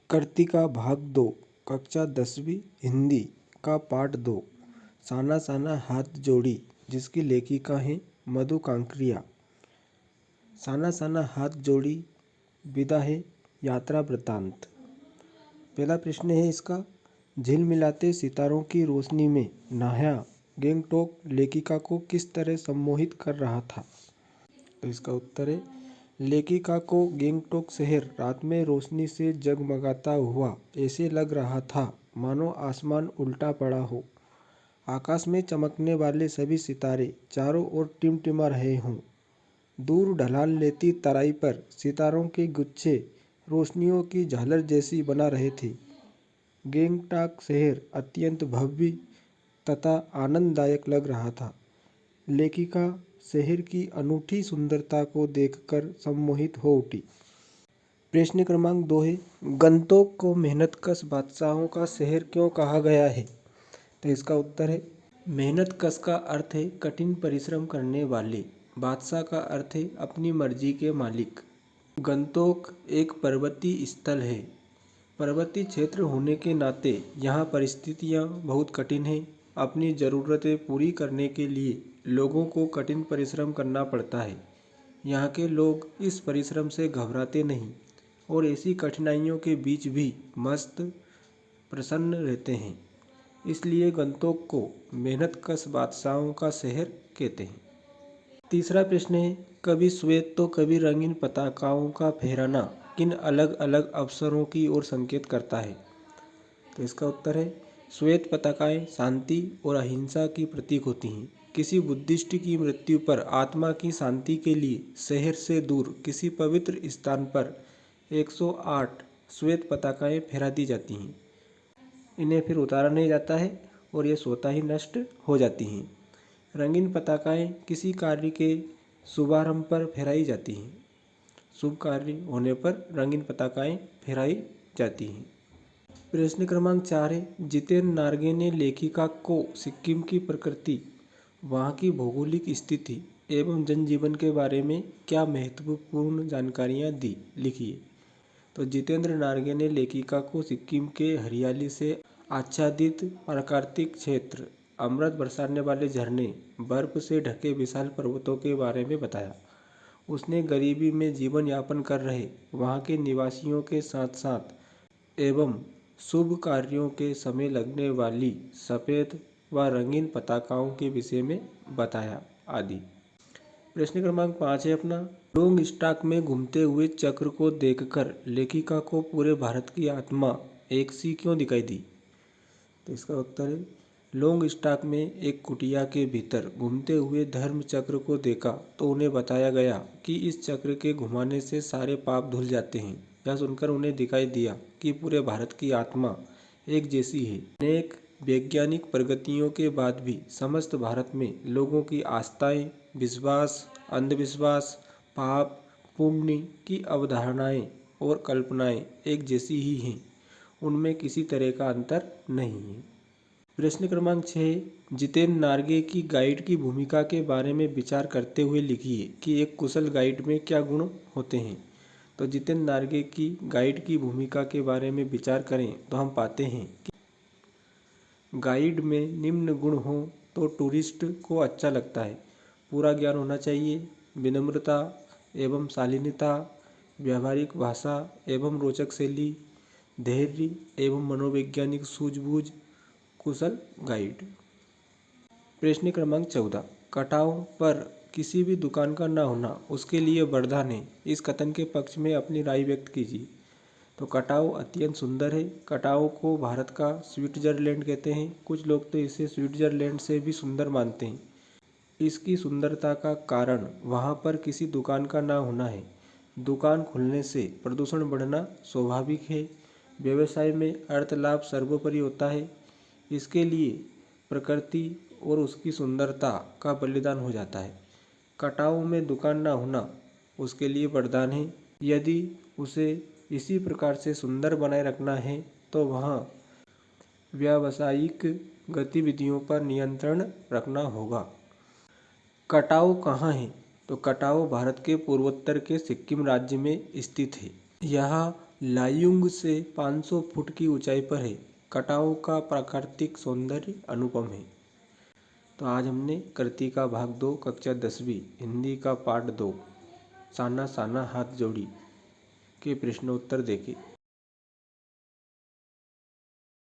कर्तिका भाग 2 कक्षा 10वीं हिंदी का पाठ 2 साना साना हाथ जोड़ी, जिसकी लेखिका हैं मधु कांकरिया। साना साना हाथ जोड़ी विदा है यात्रा वृतांत। पहला प्रश्न है इसका, झिलमिलाते सितारों की रोशनी में नहाया गैंगटॉक लेखिका को किस तरह सम्मोहित कर रहा था। तो इसका उत्तर है, लेखिका को गैंगटॉक शहर रात में रोशनी से जगमगाता हुआ ऐसे लग रहा था मानो आसमान उल्टा पड़ा हो। आकाश में चमकने वाले सभी सितारे चारों ओर टिमटिमा रहे हों। दूर ढलान लेती तराई पर सितारों के गुच्छे रोशनियों की झालर जैसी बना रहे थे। गैंगटॉक शहर अत्यंत भव्य तथा आनंददायक लग रहा था। लेखिका शहर की अनूठी सुंदरता को देखकर सम्मोहित हो उठी। प्रश्न क्रमांक 2 है, गंगटोक को मेहनतकश बादशाहों का शहर क्यों कहा गया है। तो इसका उत्तर है, मेहनतकश का अर्थ है कठिन परिश्रम करने वाले, बादशाह का अर्थ है अपनी मर्जी के मालिक। गंगटोक एक पर्वतीय स्थल है। पर्वतीय क्षेत्र होने के नाते यहाँ परिस्थितियाँ बहुत कठिन हैं। अपनी ज़रूरतें पूरी करने के लिए लोगों को कठिन परिश्रम करना पड़ता है। यहाँ के लोग इस परिश्रम से घबराते नहीं और ऐसी कठिनाइयों के बीच भी मस्त प्रसन्न रहते हैं। इसलिए गंगटोक को मेहनतकश बादशाहों का शहर कहते हैं। तीसरा प्रश्न है, कभी श्वेत तो कभी रंगीन पताकाओं का फहराना किन अलग अलग अवसरों की ओर संकेत करता है। तो इसका उत्तर है, श्वेत पताकाएं शांति और अहिंसा की प्रतीक होती हैं। किसी बुद्धिस्ट की मृत्यु पर आत्मा की शांति के लिए शहर से दूर किसी पवित्र स्थान पर 108 श्वेत पताकाएं फहरा दी जाती हैं। इन्हें फिर उतारा नहीं जाता है और ये स्वतः ही नष्ट हो जाती हैं। रंगीन पताकाएं किसी कार्य के शुभारंभ पर फहराई जाती हैं। शुभ कार्य होने पर रंगीन पताकाएं फहराई जाती हैं। प्रश्न क्रमांक 4 है, जितेंद्र नार्गे ने लेखिका को सिक्किम की प्रकृति, वहाँ की भौगोलिक स्थिति एवं जनजीवन के बारे में क्या महत्वपूर्ण जानकारियाँ दी, लिखिए। तो जितेंद्र नार्गे ने लेखिका को सिक्किम के हरियाली से आच्छादित प्राकृतिक क्षेत्र, अमृत बरसाने वाले झरने, बर्फ से ढके विशाल पर्वतों के बारे में बताया। उसने गरीबी में जीवन यापन कर रहे वहाँ के निवासियों के साथ साथ एवं शुभ कार्यों के समय लगने वाली सफ़ेद व रंगीन पताकाओं के विषय में बताया आदि। प्रश्न क्रमांक 5 है अपना, लॉन्ग स्टॉक में घूमते हुए चक्र को देखकर लेखिका को पूरे भारत की आत्मा एक सी क्यों दिखाई दी। तो इसका उत्तर है, लॉन्ग स्टॉक में एक कुटिया के भीतर घूमते हुए धर्म चक्र को देखा तो उन्हें बताया गया कि इस चक्र के घुमाने से सारे पाप धुल जाते हैं। यह सुनकर उन्हें दिखाई दिया कि पूरे भारत की आत्मा एक जैसी है। अनेक वैज्ञानिक प्रगतियों के बाद भी समस्त भारत में लोगों की आस्थाएं, विश्वास, अंधविश्वास, पाप पुण्य की अवधारणाएं और कल्पनाएं एक जैसी ही हैं। उनमें किसी तरह का अंतर नहीं है। प्रश्न क्रमांक 6, जितेंद्र नार्गे की गाइड की भूमिका के बारे में विचार करते हुए लिखिए कि एक कुशल गाइड में क्या गुण होते हैं। तो जितेंद्र नार्गे की गाइड की भूमिका के बारे में विचार करें तो हम पाते हैं कि गाइड में निम्न गुण हो तो टूरिस्ट को अच्छा लगता है। पूरा ज्ञान होना चाहिए, विनम्रता एवं शालीनता, व्यावहारिक भाषा एवं रोचक शैली, धैर्य एवं मनोवैज्ञानिक सूझबूझ, कुशल गाइड। प्रश्न क्रमांक 14, कटाव पर किसी भी दुकान का न होना उसके लिए वरदान है। इस कथन के पक्ष में अपनी राय व्यक्त कीजिए। तो कटाव अत्यंत सुंदर है। कटाव को भारत का स्विट्जरलैंड कहते हैं। कुछ लोग तो इसे स्विट्जरलैंड से भी सुंदर मानते हैं। इसकी सुंदरता का कारण वहाँ पर किसी दुकान का ना होना है। दुकान खुलने से प्रदूषण बढ़ना स्वाभाविक है। व्यवसाय में अर्थ लाभ सर्वोपरि होता है। इसके लिए प्रकृति और उसकी सुंदरता का बलिदान हो जाता है। कटाव में दुकान ना होना उसके लिए वरदान है। यदि उसे इसी प्रकार से सुंदर बनाए रखना है तो वहाँ व्यावसायिक गतिविधियों पर नियंत्रण रखना होगा। कटाव कहाँ है। तो कटाव भारत के पूर्वोत्तर के सिक्किम राज्य में स्थित है। यहाँ लायुंग से 500 फुट की ऊंचाई पर है। कटाओं का प्राकृतिक सौंदर्य अनुपम है। तो आज हमने कृति का भाग 2 कक्षा 10वीं हिंदी का पाठ 2 साना साना हाथ जोड़ी के प्रश्नोत्तर देखे।